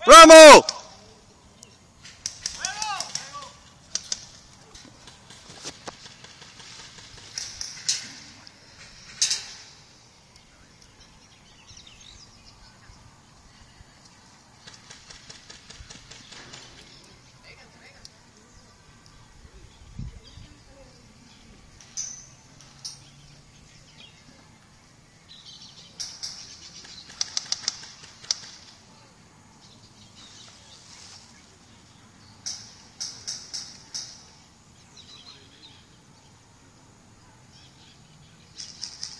¡Vamos!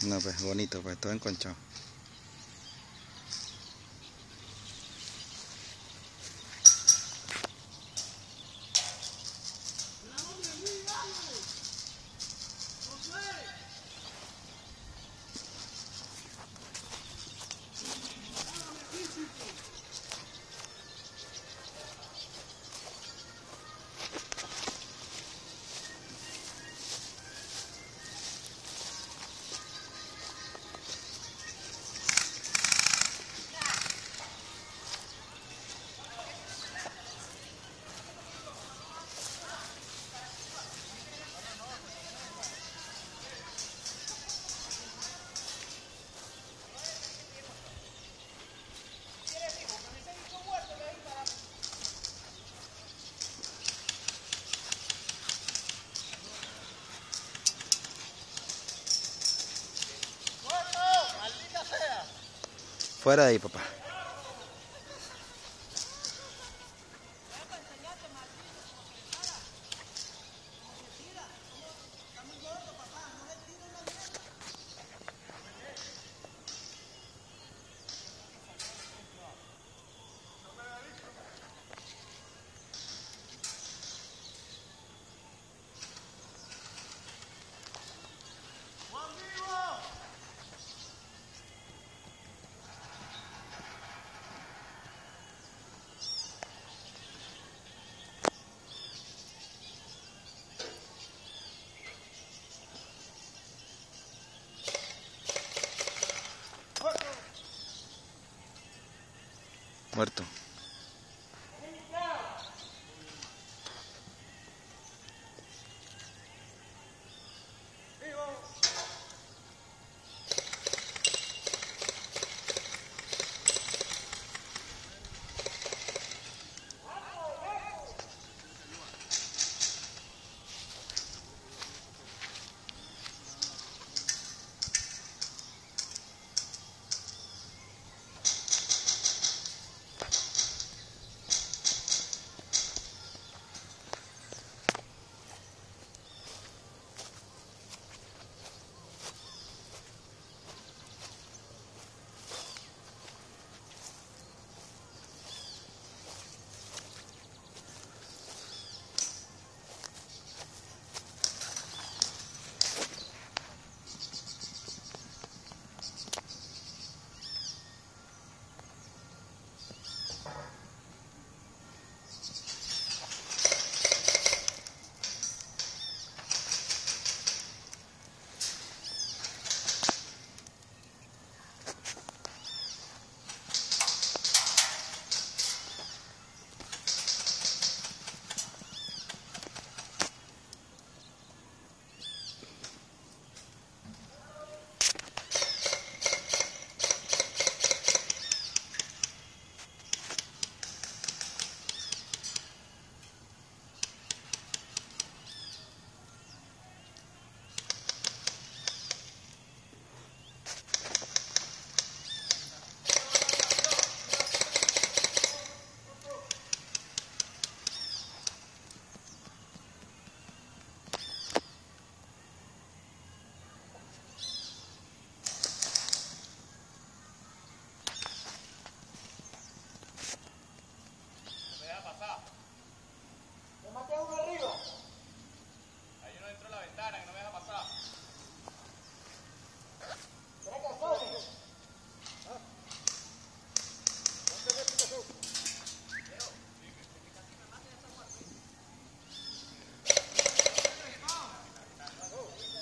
No, pues bonito, pues todo enconchado. Fuera de ahí, papá. Muerto.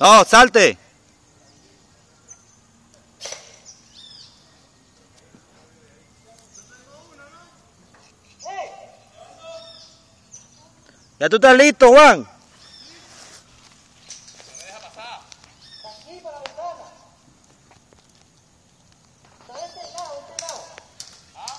No, salte. ¿Ya tú estás listo, Juan? Me deja pasar. Aquí para la ventana. Está de este lado, de este lado. ¿Ah?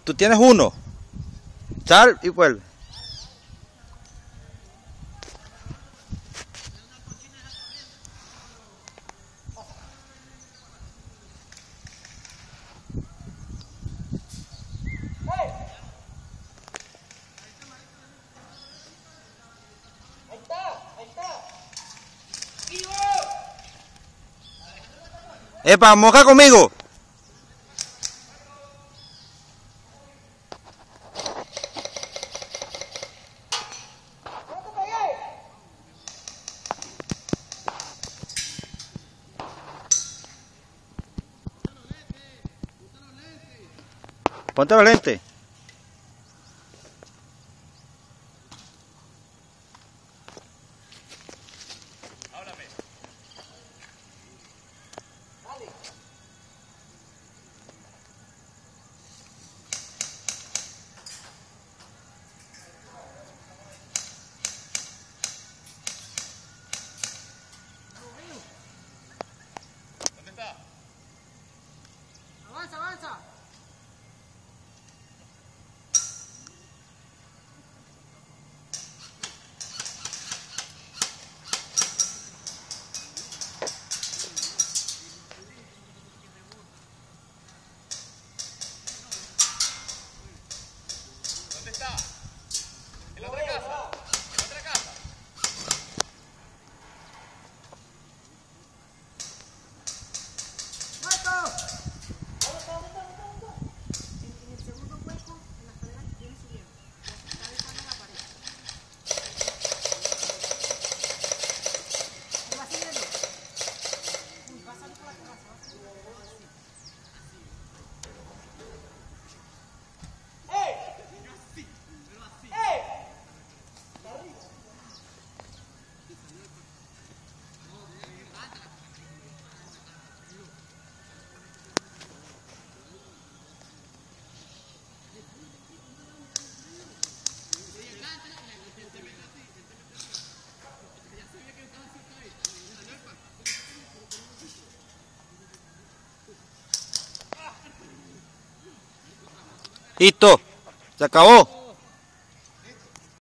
Tú tienes uno. Sal y vuelve. ¡Hey! Ahí está, ahí está. ¡Vivo! Epa, moja conmigo. ¡No te pegué! Ponte los lentes. Háblame. Dale. ¿Dónde está? Avanza, avanza. ¿Dónde está? ¿En la otra casa? ¿En la otra casa? ¡Muerto! ¿Dónde está? ¿Dónde está? ¿Dónde está? En el segundo hueco, en la escalera que viene subiendo. Está detrás de la pared. Ahí va subiendo. Uy, va a salir por la terraza, va a salir por la terraza. ¡Ey! ¡Ey! Listo. Se acabó.